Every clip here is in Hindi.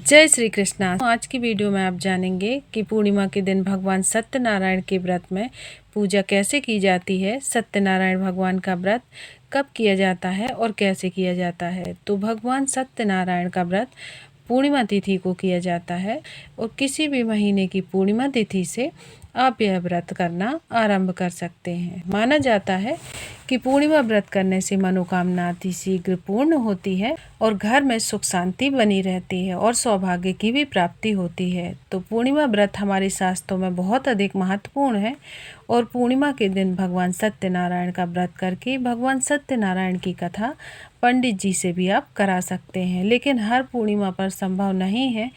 जय श्री कृष्णा। आज की वीडियो में आप जानेंगे कि पूर्णिमा के दिन भगवान सत्यनारायण के व्रत में पूजा कैसे की जाती है, सत्यनारायण भगवान का व्रत कब किया जाता है और कैसे किया जाता है। तो भगवान सत्यनारायण का व्रत पूर्णिमा तिथि को किया जाता है और किसी भी महीने की पूर्णिमा तिथि से आप यह व्रत करना आरंभ कर सकते हैं। माना जाता है कि पूर्णिमा व्रत करने से मनोकामना अति शीघ्र पूर्ण होती है और घर में सुख शांति बनी रहती है और सौभाग्य की भी प्राप्ति होती है। तो पूर्णिमा व्रत हमारे शास्त्रों में बहुत अधिक महत्वपूर्ण है और पूर्णिमा के दिन भगवान सत्यनारायण का व्रत करके भगवान सत्यनारायण की कथा पंडित जी से भी आप करा सकते हैं। लेकिन हर पूर्णिमा पर संभव नहीं है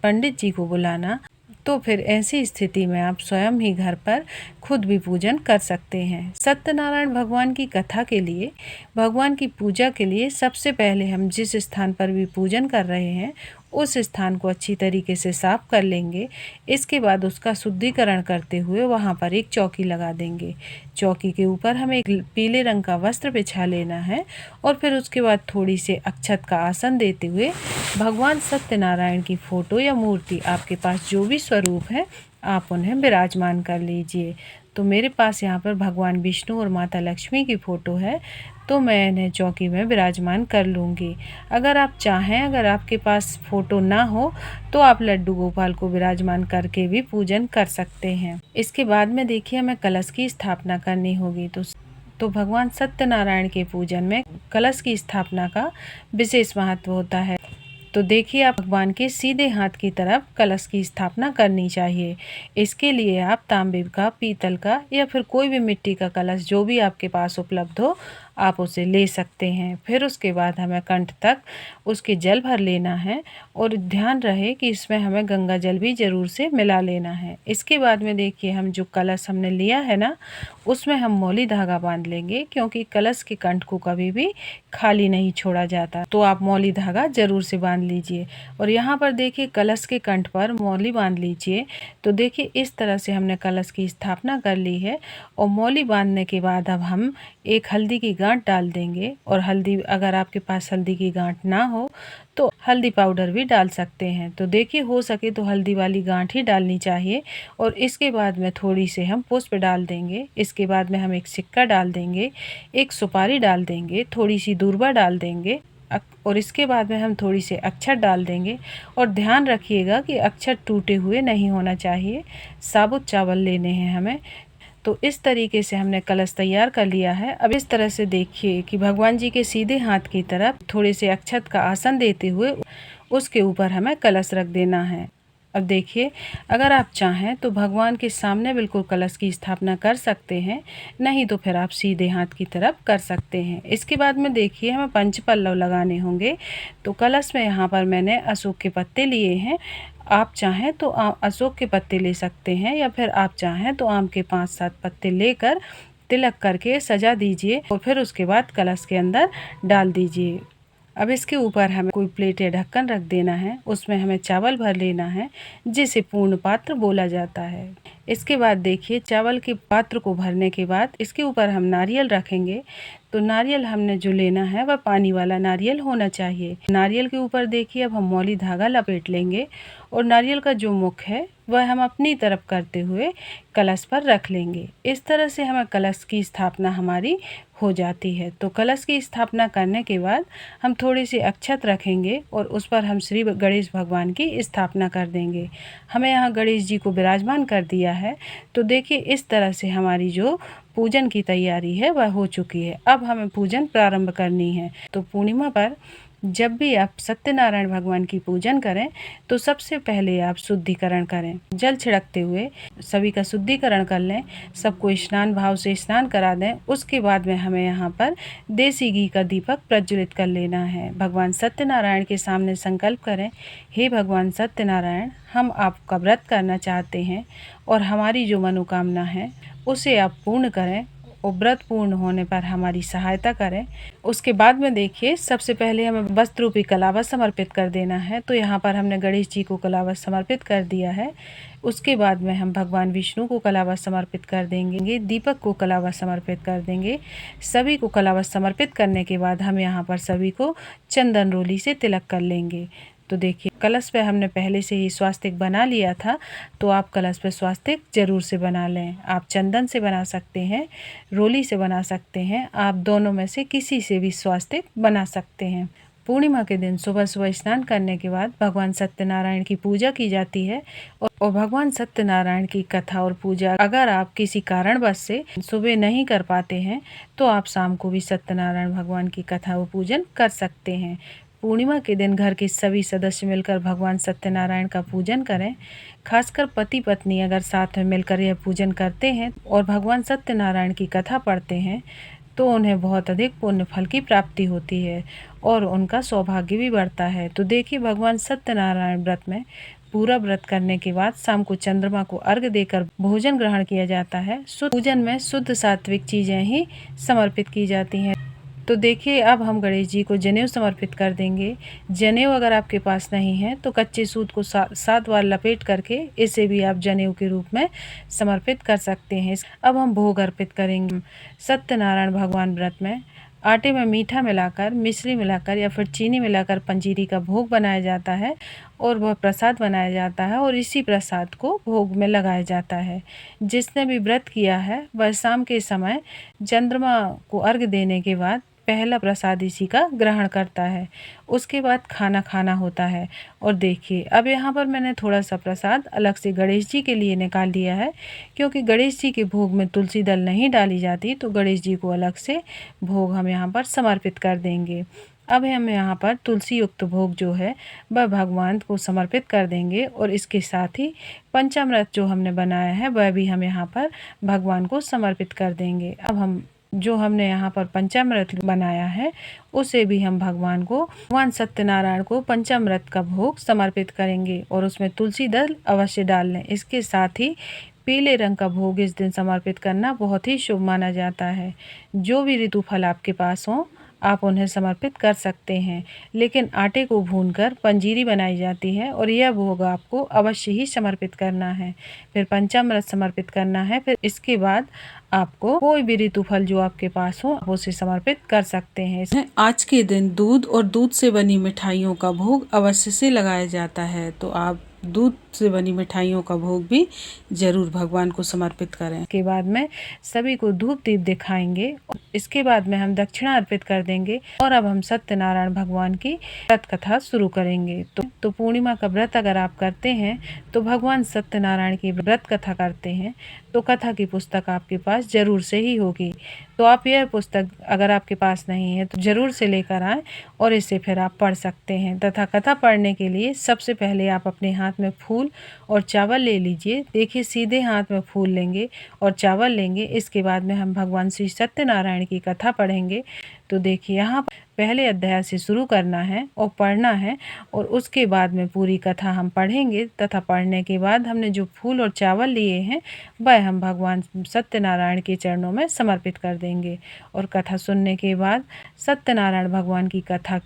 पंडित जी को बुलाना, तो फिर ऐसी स्थिति में आप स्वयं ही घर पर खुद भी पूजन कर सकते हैं। सत्यनारायण भगवान की कथा के लिए, भगवान की पूजा के लिए सबसे पहले हम जिस स्थान पर भी पूजन कर रहे हैं उस स्थान को अच्छी तरीके से साफ कर लेंगे। इसके बाद उसका शुद्धिकरण करते हुए वहाँ पर एक चौकी लगा देंगे। चौकी के ऊपर हमें एक पीले रंग का वस्त्र बिछा लेना है और फिर उसके बाद थोड़ी से अक्षत का आसन देते हुए भगवान सत्यनारायण की फोटो या मूर्ति, आपके पास जो भी स्वरूप है, आप उन्हें विराजमान कर लीजिए। तो मेरे पास यहाँ पर भगवान विष्णु और माता लक्ष्मी की फ़ोटो है, तो मैं इन्हें चौकी में विराजमान कर लूँगी। अगर आप चाहें, अगर आपके पास फ़ोटो ना हो तो आप लड्डू गोपाल को विराजमान करके भी पूजन कर सकते हैं। इसके बाद में देखिए हमें कलश की स्थापना करनी होगी। तो भगवान सत्यनारायण के पूजन में कलश की स्थापना का विशेष महत्व होता है। तो देखिए आप भगवान के सीधे हाथ की तरफ कलश की स्थापना करनी चाहिए। इसके लिए आप तांबे का, पीतल का या फिर कोई भी मिट्टी का कलश जो भी आपके पास उपलब्ध हो आप उसे ले सकते हैं। फिर उसके बाद हमें कंठ तक उसके जल भर लेना है और ध्यान रहे कि इसमें हमें गंगा जल भी ज़रूर से मिला लेना है। इसके बाद में देखिए हम जो कलश हमने लिया है ना, उसमें हम मौली धागा बांध लेंगे, क्योंकि कलश के कंठ को कभी भी खाली नहीं छोड़ा जाता। तो आप मौली धागा ज़रूर से बांध लीजिए और यहाँ पर देखिए कलश के कंठ पर मौली बांध लीजिए। तो देखिए इस तरह से हमने कलश की स्थापना कर ली है और मौली बांधने के बाद अब हम एक हल्दी की गांठ डाल देंगे। और हल्दी, अगर आपके पास हल्दी की गांठ ना हो तो हल्दी पाउडर भी डाल सकते हैं। तो देखिए हो सके तो हल्दी वाली गांठ ही डालनी चाहिए। और इसके बाद में थोड़ी से हम पुष्प डाल देंगे। इसके बाद में हम एक सिक्का डाल देंगे, एक सुपारी डाल देंगे, थोड़ी सी दूर्वा डाल देंगे और इसके बाद में हम थोड़ी सी अक्षत डाल देंगे। और ध्यान रखिएगा कि अक्षत टूटे हुए नहीं होना चाहिए, साबुत चावल लेने हैं हमें। तो इस तरीके से हमने कलश तैयार कर लिया है। अब इस तरह से देखिए कि भगवान जी के सीधे हाथ की तरफ थोड़े से अक्षत का आसन देते हुए उसके ऊपर हमें कलश रख देना है। अब देखिए अगर आप चाहें तो भगवान के सामने बिल्कुल कलश की स्थापना कर सकते हैं, नहीं तो फिर आप सीधे हाथ की तरफ कर सकते हैं। इसके बाद में देखिए हमें पंच पल्लव लगाने होंगे। तो कलश में यहाँ पर मैंने अशोक के पत्ते लिए हैं। आप चाहें तो अशोक के पत्ते ले सकते हैं या फिर आप चाहें तो आम के 5-7 पत्ते लेकर तिलक करके सजा दीजिए और फिर उसके बाद कलश के अंदर डाल दीजिए। अब इसके ऊपर हमें कोई प्लेट या ढक्कन रख देना है, उसमें हमें चावल भर लेना है जिसे पूर्ण पात्र बोला जाता है। इसके बाद देखिए चावल के पात्र को भरने के बाद इसके ऊपर हम नारियल रखेंगे। तो नारियल हमने जो लेना है वह पानी वाला नारियल होना चाहिए। नारियल के ऊपर देखिए अब हम मौली धागा लपेट लेंगे और नारियल का जो मुख है वह हम अपनी तरफ करते हुए कलश पर रख लेंगे। इस तरह से हमें कलश की स्थापना हमारी हो जाती है। तो कलश की स्थापना करने के बाद हम थोड़ी सी अक्षत रखेंगे और उस पर हम श्री गणेश भगवान की स्थापना कर देंगे। हमें यहाँ गणेश जी को विराजमान कर दिया है। तो देखिए इस तरह से हमारी जो पूजन की तैयारी है वह हो चुकी है। अब हमें पूजन प्रारंभ करनी है। तो पूर्णिमा पर जब भी आप सत्यनारायण भगवान की पूजन करें तो सबसे पहले आप शुद्धिकरण करें। जल छिड़कते हुए सभी का शुद्धिकरण कर लें, सबको स्नान भाव से स्नान करा दें। उसके बाद में हमें यहाँ पर देसी घी का दीपक प्रज्वलित कर लेना है। भगवान सत्यनारायण के सामने संकल्प करें, हे भगवान सत्यनारायण, हम आपका व्रत करना चाहते हैं और हमारी जो मनोकामना है उसे आप पूर्ण करें और व्रत पूर्ण होने पर हमारी सहायता करें। उसके बाद में देखिए सबसे पहले हमें वस्त्र रूपी कलावत समर्पित कर देना है। तो यहाँ पर हमने गणेश जी को कलावत समर्पित कर दिया है। उसके बाद में हम भगवान विष्णु को कलावत समर्पित कर देंगे, दीपक को कलावत समर्पित कर देंगे। सभी को कलावत समर्पित करने के बाद हम यहाँ पर सभी को चंदन रोली से तिलक कर लेंगे। तो देखिए कलश पे हमने पहले से ही स्वास्तिक बना लिया था, तो आप कलश पे स्वास्तिक ज़रूर से बना लें। आप चंदन से बना सकते हैं, रोली से बना सकते हैं, आप दोनों में से किसी से भी स्वास्तिक बना सकते हैं। पूर्णिमा के दिन सुबह सुबह स्नान करने के बाद भगवान सत्यनारायण की पूजा की जाती है और भगवान सत्यनारायण की कथा और पूजा अगर आप किसी कारणवश से सुबह नहीं कर पाते हैं तो आप शाम को भी सत्यनारायण भगवान की कथा व पूजन कर सकते हैं। पूर्णिमा के दिन घर के सभी सदस्य मिलकर भगवान सत्यनारायण का पूजन करें। खासकर पति पत्नी अगर साथ में मिलकर यह पूजन करते हैं और भगवान सत्यनारायण की कथा पढ़ते हैं तो उन्हें बहुत अधिक पुण्य फल की प्राप्ति होती है और उनका सौभाग्य भी बढ़ता है। तो देखिए भगवान सत्यनारायण व्रत में पूरा व्रत करने के बाद शाम को चंद्रमा को अर्घ्य देकर भोजन ग्रहण किया जाता है। पूजन में शुद्ध सात्विक चीजें ही समर्पित की जाती हैं। तो देखिए अब हम गणेश जी को जनेऊ समर्पित कर देंगे। जनेऊ अगर आपके पास नहीं है तो कच्चे सूत को 7 बार लपेट करके इसे भी आप जनेऊ के रूप में समर्पित कर सकते हैं। अब हम भोग अर्पित करेंगे। सत्यनारायण भगवान व्रत में आटे में मीठा मिलाकर, मिश्री मिलाकर या फिर चीनी मिलाकर पंजीरी का भोग बनाया जाता है और वह प्रसाद बनाया जाता है और इसी प्रसाद को भोग में लगाया जाता है। जिसने भी व्रत किया है वह शाम के समय चंद्रमा को अर्घ्य देने के बाद पहला प्रसाद इसी का ग्रहण करता है। उसके बाद खाना खाना होता है। और देखिए अब यहाँ पर मैंने थोड़ा सा प्रसाद अलग से गणेश जी के लिए निकाल दिया है, क्योंकि गणेश जी के भोग में तुलसी दल नहीं डाली जाती, तो गणेश जी को अलग से भोग हम यहाँ पर समर्पित कर देंगे। अब हम यहाँ पर तुलसी युक्त भोग जो है वह भगवान को समर्पित कर देंगे और इसके साथ ही पंचामृत जो हमने बनाया है वह भी हम यहाँ पर भगवान को समर्पित कर देंगे। अब हम जो हमने यहाँ पर पंचामृत बनाया है उसे भी हम भगवान सत्यनारायण को पंचामृत का भोग समर्पित करेंगे और उसमें तुलसी दल अवश्य डाल लें। इसके साथ ही पीले रंग का भोग इस दिन समर्पित करना बहुत ही शुभ माना जाता है। जो भी ऋतु फल आपके पास हो आप उन्हें समर्पित कर सकते हैं, लेकिन आटे को भूनकर पंजीरी बनाई जाती है और यह भोग आपको अवश्य ही समर्पित करना है। फिर पंचामृत समर्पित करना है। फिर इसके बाद आपको कोई भी ऋतु फल जो आपके पास हो आप उसे समर्पित कर सकते हैं। आज के दिन दूध और दूध से बनी मिठाइयों का भोग अवश्य से लगाया जाता है, तो आप दूध से बनी मिठाइयों का भोग भी जरूर भगवान को समर्पित करें। इसके बाद में सभी को धूप दीप दिखाएंगे। इसके बाद में हम दक्षिणा अर्पित कर देंगे और अब हम सत्यनारायण भगवान की व्रत कथा शुरू करेंगे। तो पूर्णिमा का व्रत अगर आप करते हैं तो भगवान सत्यनारायण की व्रत कथा करते हैं तो कथा की पुस्तक आपके पास जरूर से ही होगी। तो आप यह पुस्तक अगर आपके पास नहीं है तो जरूर से लेकर आएं और इसे फिर आप पढ़ सकते हैं। तथा कथा पढ़ने के लिए सबसे पहले आप अपने हाथ में फूल और चावल ले लीजिए। देखिए सीधे हाथ में फूल लेंगे और चावल लेंगे। इसके बाद में हम भगवान श्री सत्यनारायण की कथा पढ़ेंगे। तो देखिए यहाँ पहले अध्याय से शुरू करना है और पढ़ना है और उसके बाद में पूरी कथा हम पढ़ेंगे। तथा पढ़ने के बाद हमने जो फूल और चावल लिए हैं वह हम भगवान सत्यनारायण के चरणों में समर्पित कर देंगे। और कथा सुनने के बाद सत्यनारायण भगवान की कथा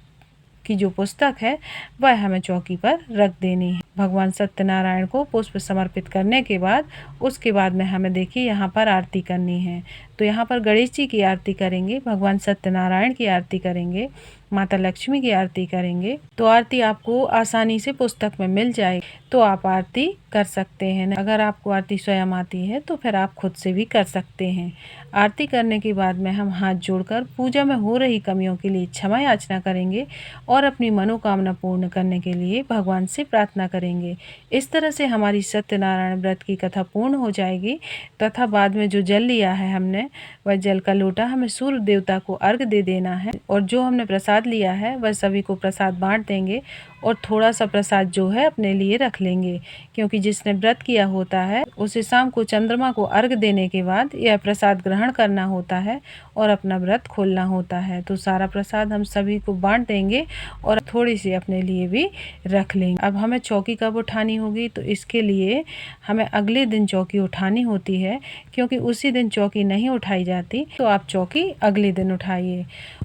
की जो पुस्तक है वह हमें चौकी पर रख देनी है। भगवान सत्यनारायण को पुष्प समर्पित करने के बाद उसके बाद में हमें देखिए यहाँ पर आरती करनी है। तो यहाँ पर गणेश जी की आरती करेंगे, भगवान सत्यनारायण की आरती करेंगे, माता लक्ष्मी की आरती करेंगे। तो आरती आपको आसानी से पुस्तक में मिल जाए तो आप आरती कर सकते हैं। अगर आपको आरती स्वयं आती है तो फिर आप खुद से भी कर सकते हैं। आरती करने के बाद में हम हाथ जोड़कर पूजा में हो रही कमियों के लिए क्षमा याचना करेंगे और अपनी मनोकामना पूर्ण करने के लिए भगवान से प्रार्थना करेंगे। इस तरह से हमारी सत्यनारायण व्रत की कथा पूर्ण हो जाएगी। तथा बाद में जो जल लिया है हमने वह जल का लोटा हमें सूर्य देवता को अर्घ दे देना है और जो हमने प्रसाद लिया है वह सभी को प्रसाद बांट देंगे और थोड़ा सा प्रसाद जो है अपने लिए रख लेंगे, क्योंकि जिसने व्रत किया होता है उसे शाम को चंद्रमा को अर्घ देने के बाद यह प्रसाद ग्रहण करना होता है और अपना व्रत खोलना होता है। तो सारा प्रसाद हम सभी को बांट देंगे और थोड़ी सी अपने लिए भी रख लेंगे। अब हमें चौकी कब उठानी होगी, तो इसके लिए हमें अगले दिन चौकी उठानी होती है, क्योंकि उसी दिन चौकी नहीं उठाई जाती। तो आप चौकी अगले दिन उठाइए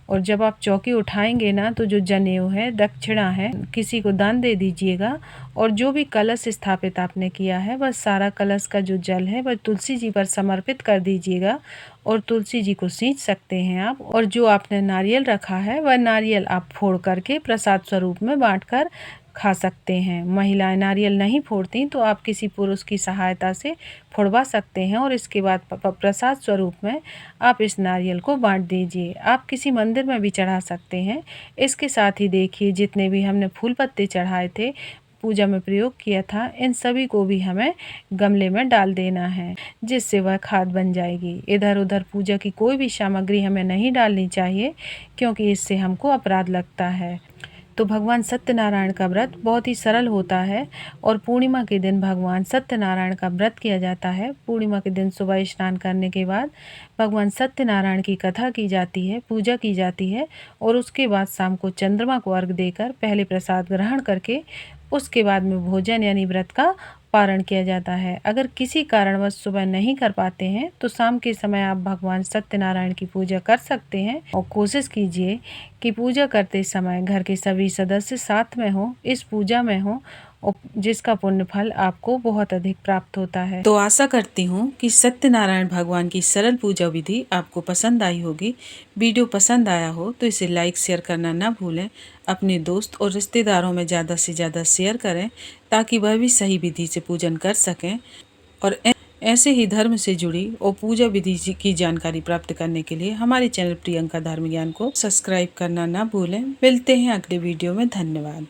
और जब आप चौकी उठाएंगे ना तो जो जनेऊ है, दक्षिणा है, किसी को दान दे दीजिएगा। और जो भी कलश स्थापित आपने किया है वह सारा कलश का जो जल है वह तुलसी जी पर समर्पित कर दीजिएगा और तुलसी जी को सींच सकते हैं आप। और जो आपने नारियल रखा है वह नारियल आप फोड़ करके प्रसाद स्वरूप में बांटकर खा सकते हैं। महिलाएं नारियल नहीं फोड़ती तो आप किसी पुरुष की सहायता से फोड़वा सकते हैं और इसके बाद प्रसाद स्वरूप में आप इस नारियल को बांट दीजिए। आप किसी मंदिर में भी चढ़ा सकते हैं। इसके साथ ही देखिए जितने भी हमने फूल पत्ते चढ़ाए थे, पूजा में प्रयोग किया था, इन सभी को भी हमें गमले में डाल देना है, जिससे वह खाद बन जाएगी। इधर उधर पूजा की कोई भी सामग्री हमें नहीं डालनी चाहिए, क्योंकि इससे हमको अपराध लगता है। तो भगवान सत्यनारायण का व्रत बहुत ही सरल होता है और पूर्णिमा के दिन भगवान सत्यनारायण का व्रत किया जाता है। पूर्णिमा के दिन सुबह स्नान करने के बाद भगवान सत्यनारायण की कथा की जाती है, पूजा की जाती है और उसके बाद शाम को चंद्रमा को अर्घ देकर पहले प्रसाद ग्रहण करके उसके बाद में भोजन यानी व्रत का पारण किया जाता है। अगर किसी कारणवश सुबह नहीं कर पाते हैं तो शाम के समय आप भगवान सत्यनारायण की पूजा कर सकते हैं और कोशिश कीजिए कि पूजा करते समय घर के सभी सदस्य साथ में हो, इस पूजा में हो, और जिसका पुण्य फल आपको बहुत अधिक प्राप्त होता है। तो आशा करती हूँ कि सत्यनारायण भगवान की सरल पूजा विधि आपको पसंद आई होगी। वीडियो पसंद आया हो तो इसे लाइक शेयर करना ना भूलें। अपने दोस्त और रिश्तेदारों में ज़्यादा से ज़्यादा शेयर करें ताकि वह भी सही विधि से पूजन कर सकें। और ऐसे ही धर्म से जुड़ी और पूजा विधि की जानकारी प्राप्त करने के लिए हमारे चैनल प्रियंका धर्म ज्ञान को सब्सक्राइब करना ना भूलें। मिलते हैं अगले वीडियो में। धन्यवाद।